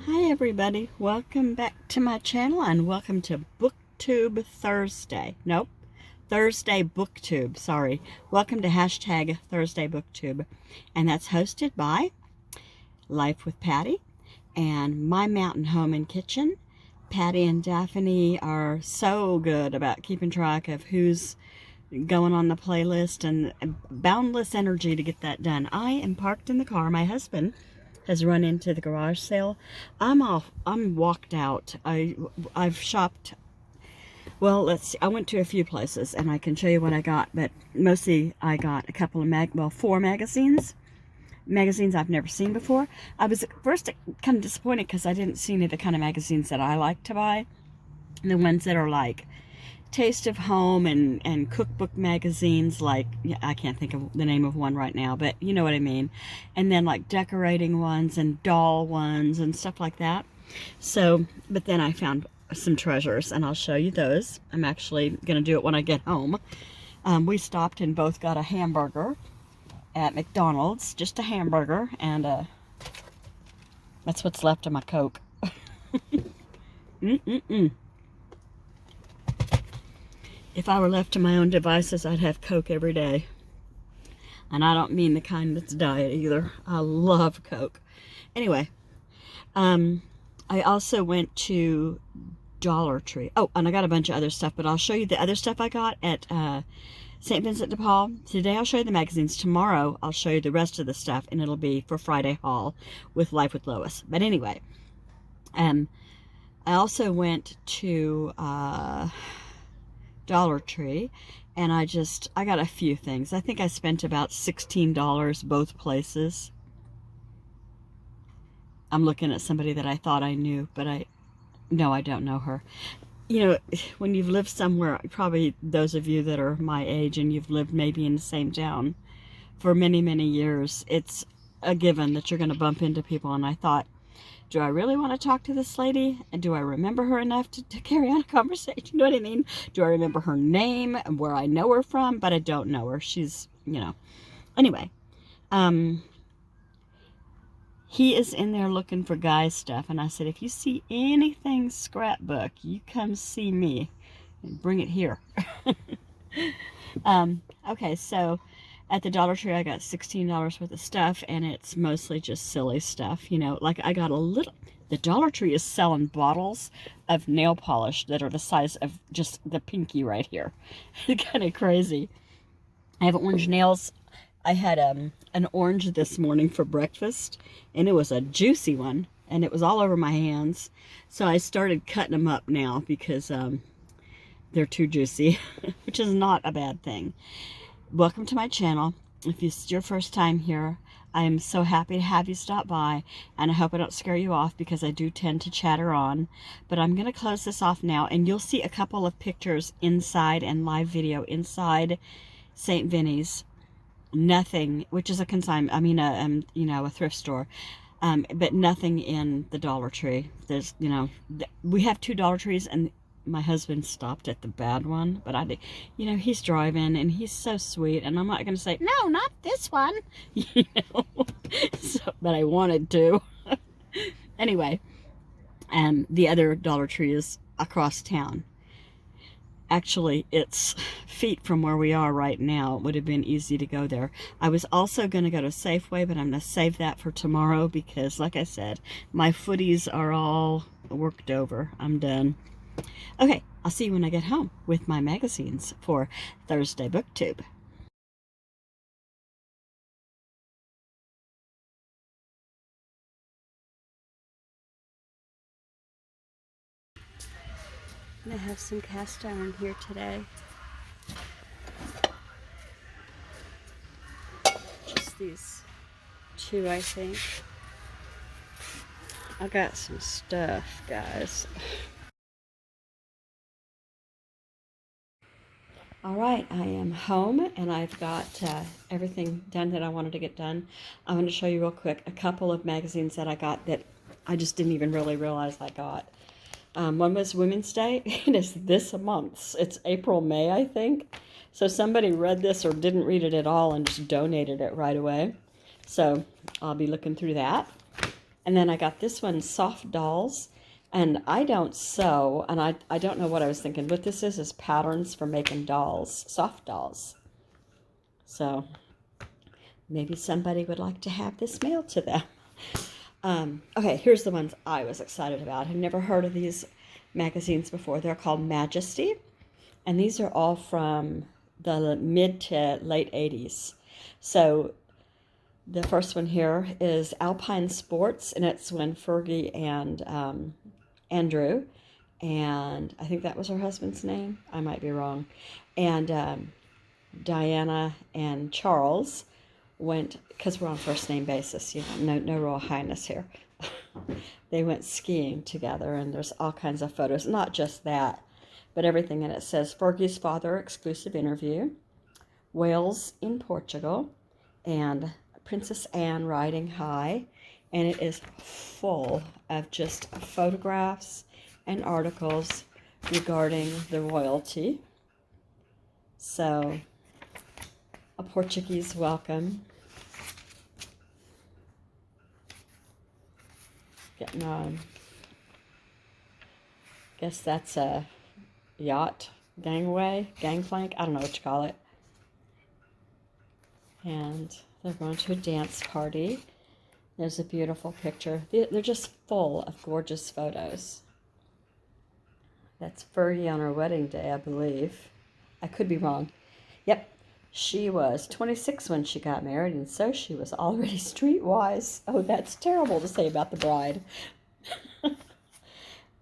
Hi everybody, welcome back to my channel and welcome to BookTube Thursday. Nope, Thursday BookTube, sorry. Welcome to hashtag Thursday BookTube. And that's hosted by Life with Patty and My Mountain Home and Kitchen. Patty and Daphne are so good about keeping track of who's going on the playlist and boundless energy to get that done. I am parked in the car. My husband has run into the garage sale. I'm walked out. I've shopped. Well, let's see. I went to a few places and I can show you what I got, but mostly I got a couple of four magazines I've never seen before. I was at first kind of disappointed because I didn't see any of the kind of magazines that I like to buy. The ones that are like Taste of Home and cookbook magazines, like, I can't think of the name of one right now, but you know what I mean. And then like decorating ones and doll ones and stuff like that. So, but then I found some treasures and I'll show you those. I'm actually going to do it when I get home. We stopped and both got a hamburger at McDonald's, just a hamburger, and that's what's left of my Coke. If I were left to my own devices, I'd have Coke every day. And I don't mean the kind that's diet either. I love Coke. Anyway, I also went to Dollar Tree. Oh, and I got a bunch of other stuff, but I'll show you the other stuff I got at St. Vincent de Paul. Today I'll show you the magazines. Tomorrow I'll show you the rest of the stuff, and it'll be for Friday haul with Life with Lois. But anyway, I also went to Dollar Tree, and I got a few things. I think I spent about $16 both places. I'm looking at somebody that I thought I knew, but I don't know her. You know, when you've lived somewhere, probably those of you that are my age and you've lived maybe in the same town for many, many years, it's a given that you're going to bump into people. And I thought, do I really want to talk to this lady? And do I remember her enough to carry on a conversation? You know what I mean? Do I remember her name and where I know her from? But I don't know her. She's, Anyway, he is in there looking for guy stuff. And I said, if you see anything scrapbook, you come see me and bring it here. Okay, so at the Dollar Tree, I got $16 worth of stuff, and it's mostly just silly stuff. Like I got the Dollar Tree is selling bottles of nail polish that are the size of just the pinky right here. Kind of crazy. I have orange nails. I had an orange this morning for breakfast, and it was a juicy one, and it was all over my hands. So I started cutting them up now because they're too juicy, which is not a bad thing. Welcome to my channel. If it's your first time here, I am so happy to have you stop by, and I hope I don't scare you off because I do tend to chatter on. But I'm going to close this off now, and you'll see a couple of pictures inside and live video inside St. Vinny's. Nothing, which is a consignment, a thrift store, but nothing in the Dollar Tree. There's, we have two Dollar Trees, and my husband stopped at the bad one, but he's driving and he's so sweet, and I'm not going to say, no, not this one, but I wanted to. Anyway, the other Dollar Tree is across town. Actually, it's feet from where we are right now. It would have been easy to go there. I was also going to go to Safeway, but I'm going to save that for tomorrow because, like I said, my footies are all worked over. I'm done. Okay, I'll see you when I get home with my magazines for Thursday BookTube. I have some cast iron here today. Just these two, I think. I got some stuff, guys. All right, I am home, and I've got everything done that I wanted to get done. I'm going to show you real quick a couple of magazines that I got that I just didn't even really realize I got. One was Women's Day. It is this month. It's April, May, I think. So somebody read this or didn't read it at all and just donated it right away. So I'll be looking through that. And then I got this one, Soft Dolls. And I don't sew, and I don't know what I was thinking. What this is patterns for making dolls, soft dolls. So maybe somebody would like to have this mailed to them. Okay, here's the ones I was excited about. I've never heard of these magazines before. They're called Majesty, and these are all from the mid to late 80s. So the first one here is Alpine Sports, and it's when Fergie and Andrew, and I think that was her husband's name. I might be wrong. And Diana and Charles went, because we're on first name basis, you know, no Royal Highness here. They went skiing together, and there's all kinds of photos. Not just that, but everything in it says Fergie's father exclusive interview, Wales in Portugal, and Princess Anne riding high. And it is full of just photographs and articles regarding the royalty. So, a Portuguese welcome. Getting on. Guess that's a yacht gangplank. I don't know what you call it. And they're going to a dance party. There's a beautiful picture. They're just full of gorgeous photos. That's Fergie on her wedding day, I believe. I could be wrong. Yep, she was 26 when she got married, and so she was already streetwise. Oh, that's terrible to say about the bride.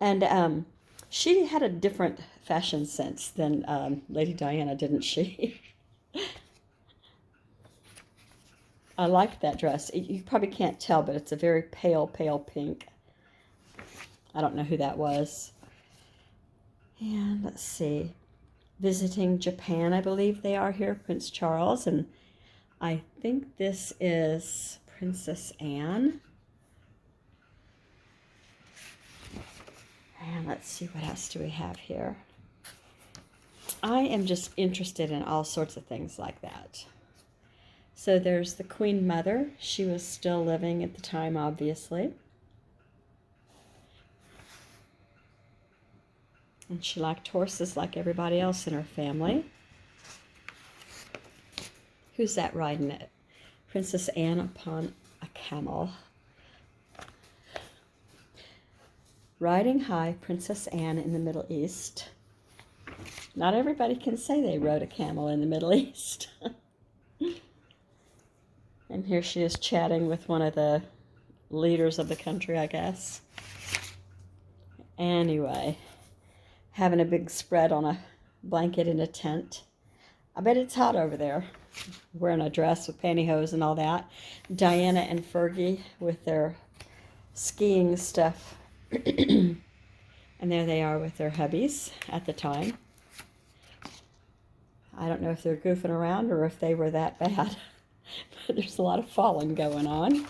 And she had a different fashion sense than Lady Diana, didn't she? I like that dress. You probably can't tell, but it's a very pale, pale pink. I don't know who that was. And let's see. Visiting Japan, I believe they are here, Prince Charles. And I think this is Princess Anne. And let's see, what else do we have here? I am just interested in all sorts of things like that. So there's the Queen Mother. She was still living at the time, obviously. And she liked horses like everybody else in her family. Who's that riding it? Princess Anne upon a camel. Riding high, Princess Anne in the Middle East. Not everybody can say they rode a camel in the Middle East. And here she is chatting with one of the leaders of the country, I guess. Anyway, having a big spread on a blanket in a tent. I bet it's hot over there. Wearing a dress with pantyhose and all that. Diana and Fergie with their skiing stuff. And there they are with their hubbies at the time. I don't know if they're goofing around or if they were that bad. But there's a lot of falling going on.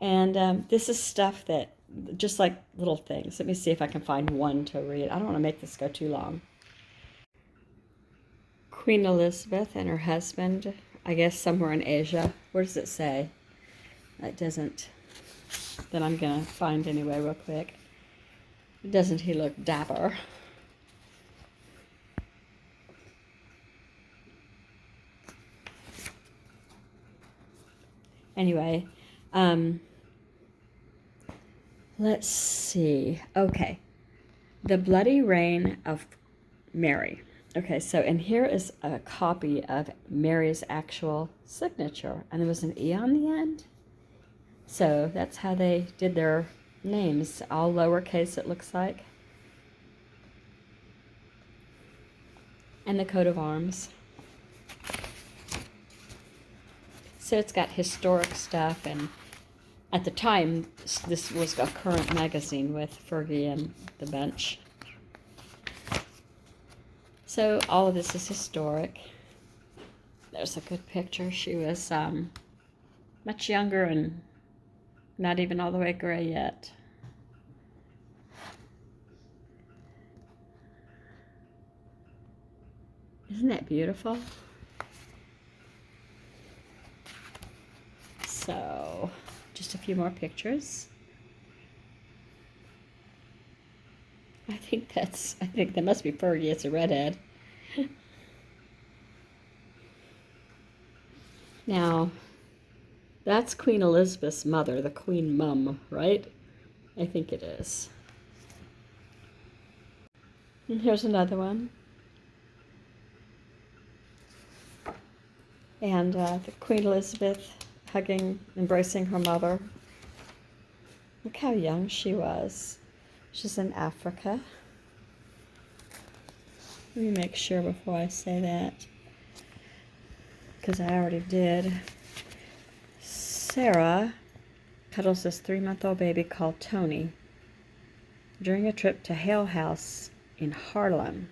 And this is stuff that, just like little things. Let me see if I can find one to read. I don't want to make this go too long. Queen Elizabeth and her husband, I guess somewhere in Asia. Where does it say? It doesn't. That I'm going to find anyway real quick. Doesn't he look dapper? Anyway, let's see. Okay, The Bloody Reign of Mary. Okay, so, and here is a copy of Mary's actual signature, and there was an E on the end. So that's how they did their names, all lowercase it looks like. And the coat of arms. So it's got historic stuff, and at the time, this was a current magazine with Fergie and the bunch. So all of this is historic. There's a good picture. She was much younger and not even all the way gray yet. Isn't that beautiful? So, just a few more pictures. I think that must be Fergie. It's a redhead. Now, that's Queen Elizabeth's mother, the Queen Mum, right? I think it is. And here's another one. And the Queen Elizabeth hugging, embracing her mother. Look how young she was. She's in Africa. Let me make sure before I say that, because I already did. Sarah cuddles this 3-month-old baby called Tony during a trip to Hale House in Harlem.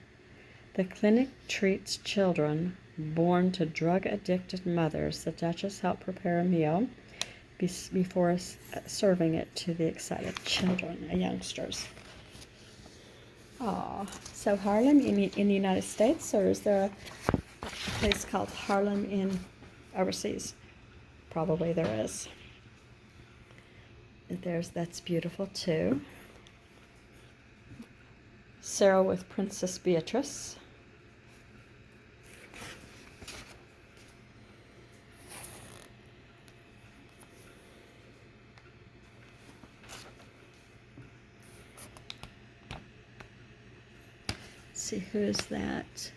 The clinic treats children born to drug-addicted mothers. The Duchess helped prepare a meal before serving it to the excited children, youngsters. Aw, so Harlem in the United States, or is there a place called Harlem in overseas? Probably there is. That's beautiful too. Sarah with Princess Beatrice. Let's see, who is that?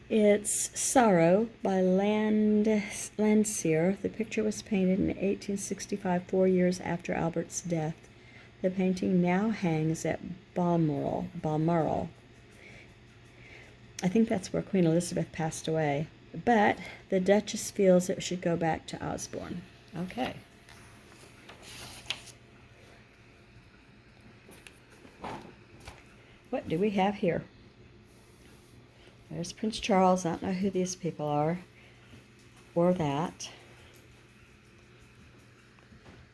It's Sorrow by Landseer. The picture was painted in 1865, 4 years after Albert's death. The painting now hangs at Balmoral. I think that's where Queen Elizabeth passed away. But the Duchess feels it should go back to Osborne. Okay. What do we have here? There's Prince Charles. I don't know who these people are, or that.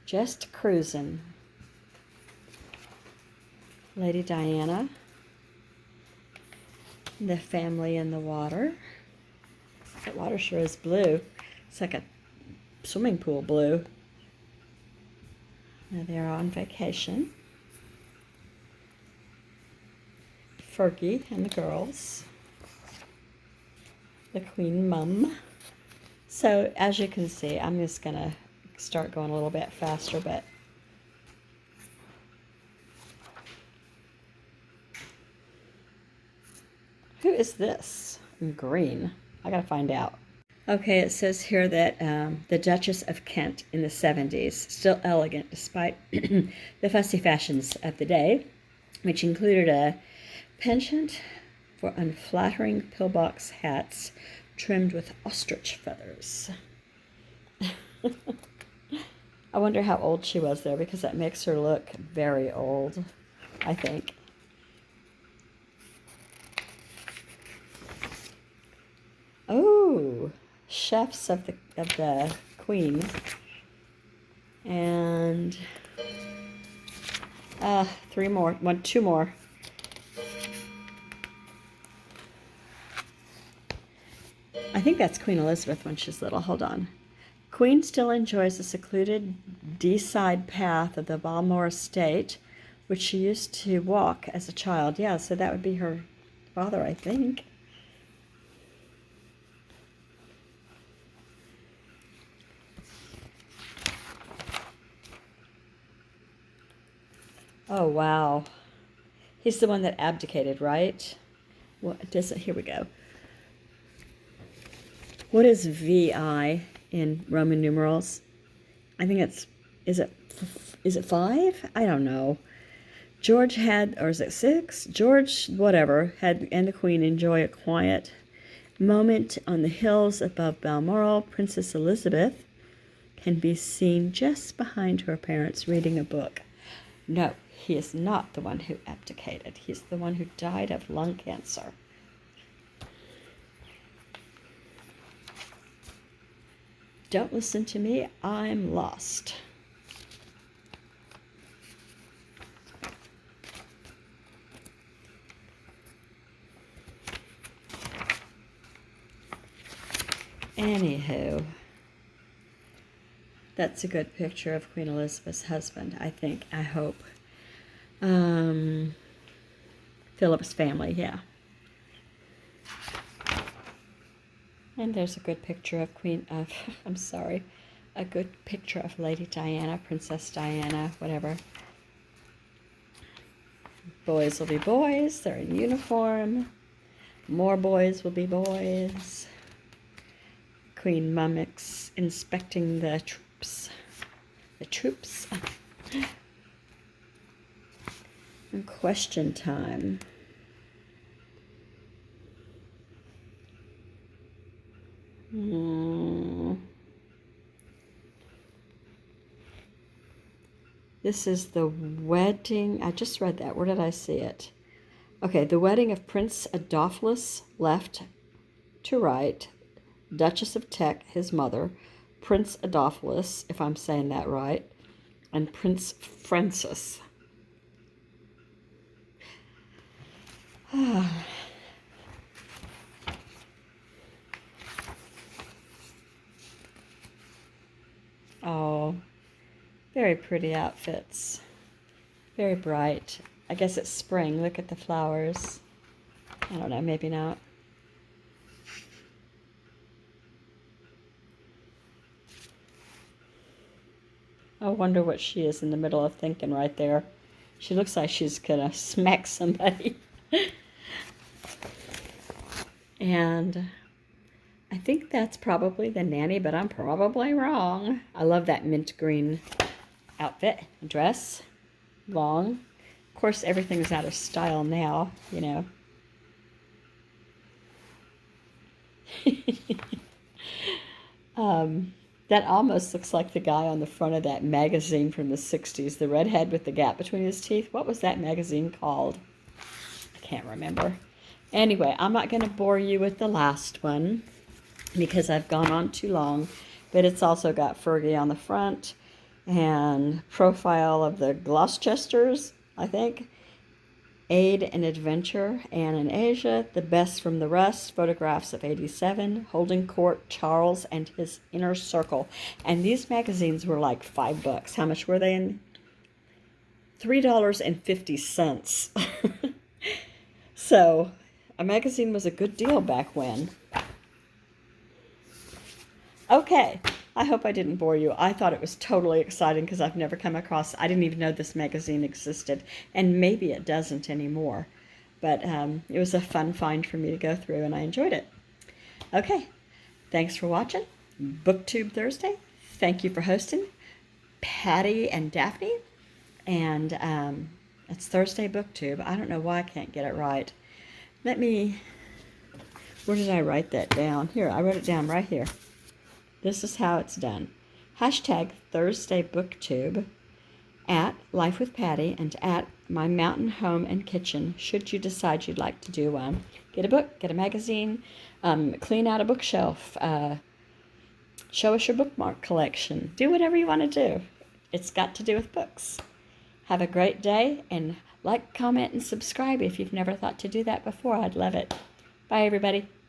Just cruising. Lady Diana. The family in the water. That water sure is blue. It's like a swimming pool blue. Now they're on vacation. Fergie and the girls. The Queen Mum. So as you can see, I'm just going to start going a little bit faster, but who is this in green? I got to find out. Okay, it says here that the Duchess of Kent in the 70s, still elegant despite the fussy fashions of the day, which included a penchant for unflattering pillbox hats trimmed with ostrich feathers. I wonder how old she was there, because that makes her look very old, I think. Oh, chefs of the Queen. And two more. I think that's Queen Elizabeth when she's little. Hold on. Queen still enjoys the secluded D-side path of the Balmoral estate, which she used to walk as a child. Yeah, so that would be her father, I think. Oh, wow. He's the one that abdicated, right? What does it? Here we go. What is VI in Roman numerals? I think is it 5? I don't know. George had, or is it 6? George, whatever, and the Queen enjoy a quiet moment on the hills above Balmoral. Princess Elizabeth can be seen just behind her parents reading a book. No, he is not the one who abdicated. He's the one who died of lung cancer. Don't listen to me, I'm lost. Anywho, that's a good picture of Queen Elizabeth's husband, I think, I hope. Philip's family, yeah. And there's a good picture of a good picture of Lady Diana, Princess Diana, whatever. Boys will be boys, they're in uniform. More boys will be boys. Queen Mumix inspecting the troops. And question time. This is the wedding. I just read that. Where did I see it? Okay, the wedding of Prince Adolphus, left to right, Duchess of Teck, his mother, Prince Adolphus, if I'm saying that right, and Prince Francis. Oh, very pretty outfits. Very bright. I guess it's spring. Look at the flowers. I don't know, maybe not. I wonder what she is in the middle of thinking right there. She looks like she's gonna smack somebody. And I think that's probably the nanny, but I'm probably wrong. I love that mint green outfit, dress, long. Of course, everything's out of style now, you know. That almost looks like the guy on the front of that magazine from the 60s, the redhead with the gap between his teeth. What was that magazine called? I can't remember. Anyway, I'm not going to bore you with the last one because I've gone on too long, but it's also got Fergie on the front and profile of the Gloucesters, I think. Aid and Adventure, Anne in Asia, The Best from the Rest, photographs of 87, Holding Court, Charles and His Inner Circle. And these magazines were like $5. How much were they in? $3.50. So, a magazine was a good deal back when. Okay, I hope I didn't bore you. I thought it was totally exciting because I've never come across, I didn't even know this magazine existed, and maybe it doesn't anymore. But it was a fun find for me to go through, and I enjoyed it. Okay, thanks for watching. BookTube Thursday. Thank you for hosting, Patty and Daphne. And it's Thursday BookTube. I don't know why I can't get it right. Let me, where did I write that down? Here, I wrote it down right here. This is how it's done. Hashtag Thursday BookTube, at Life with Patty, and at My Mountain Home and Kitchen, should you decide you'd like to do one. Get a book, get a magazine, clean out a bookshelf, show us your bookmark collection. Do whatever you want to do. It's got to do with books. Have a great day, and like, comment, and subscribe if you've never thought to do that before. I'd love it. Bye, everybody.